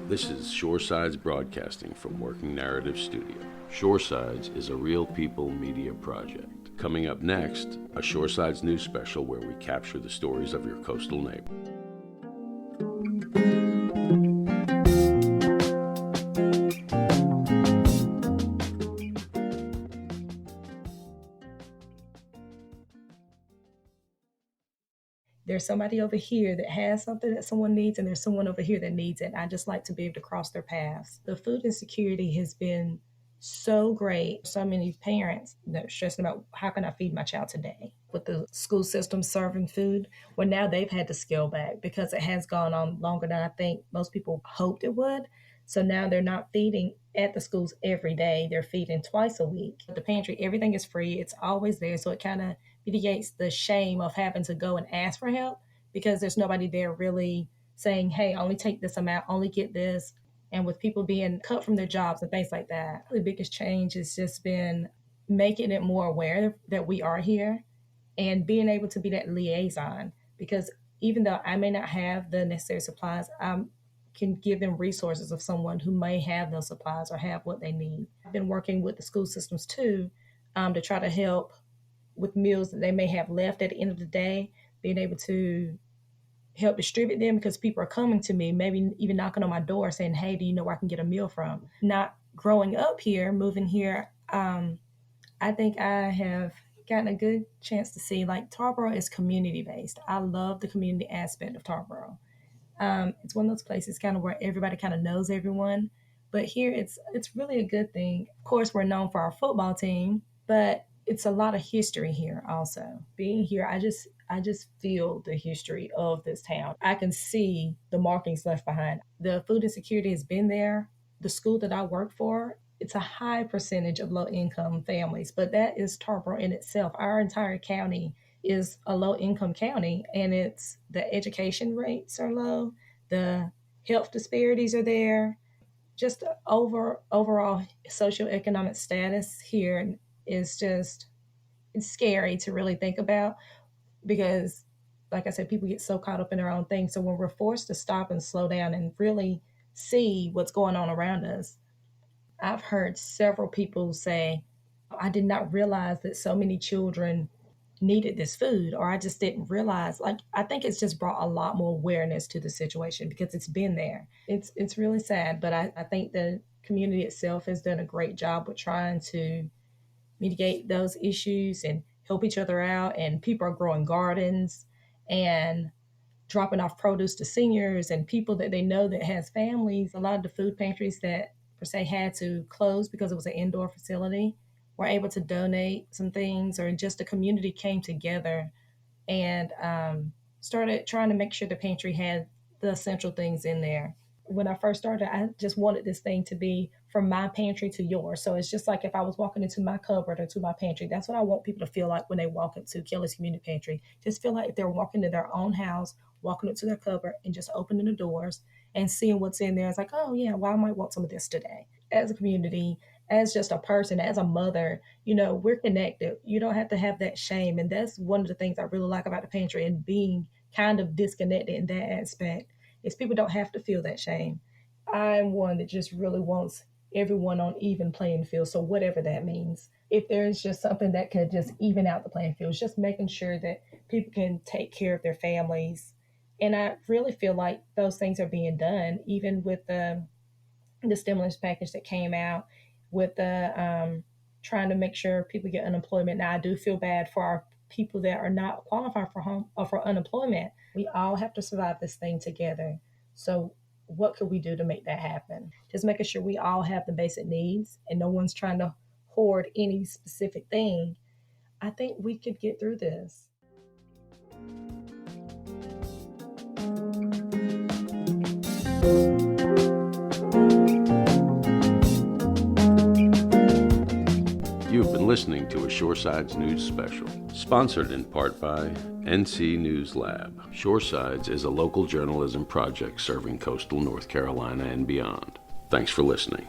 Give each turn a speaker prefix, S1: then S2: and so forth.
S1: This is Shoresides Broadcasting from Working Narrative Studio. Shoresides is a real people media project. Coming up next, a Shoresides news special where we capture the stories of your coastal neighbor.
S2: There's somebody over here that has something that someone needs, and there's someone over here that needs it. I just like to be able to cross their paths. The food insecurity has been so great. So many parents that are stressing about how can I feed my child today? With the school system serving food, well, now they've had to scale back because it has gone on longer than I think most people hoped it would. So now they're not feeding at the schools every day. They're feeding twice a week. The pantry, everything is free. It's always there. So it kind of mitigates the shame of having to go and ask for help because there's nobody there really saying, hey, only take this amount, only get this. And with people being cut from their jobs and things like that, the biggest change has just been making it more aware that we are here and being able to be that liaison. Because even though I may not have the necessary supplies, I can give them resources of someone who may have those supplies or have what they need. I've been working with the school systems too to try to help with meals that they may have left at the end of the day, being able to help distribute them because people are coming to me, maybe even knocking on my door saying, hey, do you know where I can get a meal from? Not growing up here, moving here, I think I have gotten a good chance to see like Tarboro is community based. I love the community aspect of Tarboro. It's one of those places kind of where everybody kind of knows everyone. But here it's really a good thing. Of course, we're known for our football team, but it's a lot of history here also. Being here, I just feel the history of this town. I can see the markings left behind. The food insecurity has been there. The school that I work for, it's a high percentage of low-income families, but that is Tarboro in itself. Our entire county is a low-income county, and it's the education rates are low, the health disparities are there. Just the overall socioeconomic status here is just, it's scary to really think about because, like I said, people get so caught up in their own thing. So when we're forced to stop and slow down and really see what's going on around us, I've heard several people say, I did not realize that so many children needed this food, or I just didn't realize. Like, I think it's just brought a lot more awareness to the situation because it's been there. It's really sad, but I think the community itself has done a great job with trying to mitigate those issues and help each other out. And people are growing gardens and dropping off produce to seniors and people that they know that has families. A lot of the food pantries that per se had to close because it was an indoor facility were able to donate some things, or just the community came together and started trying to make sure the pantry had the essential things in there. When I first started, I just wanted this thing to be from my pantry to yours. So it's just like if I was walking into my cupboard or to my pantry, that's what I want people to feel like when they walk into Kelly's Community Pantry. Just feel like they're walking to their own house, walking into their cupboard and just opening the doors and seeing what's in there. It's like, oh yeah, well, I might want some of this today. As a community, as just a person, as a mother, we're connected. You don't have to have that shame. And that's one of the things I really like about the pantry and being kind of disconnected in that aspect is people don't have to feel that shame. I'm one that just really wants everyone on even playing field. So whatever that means, if there's just something that could just even out the playing field, just making sure that people can take care of their families. And I really feel like those things are being done, even with the stimulus package that came out, with the trying to make sure people get unemployment. Now, I do feel bad for our people that are not qualified for unemployment. We all have to survive this thing together. So what could we do to make that happen? Just making sure we all have the basic needs and no one's trying to hoard any specific thing. I think we could get through this.
S1: You've been listening to a Shoresides News Special, sponsored in part by NC News Lab. Shoresides is a local journalism project serving coastal North Carolina and beyond. Thanks for listening.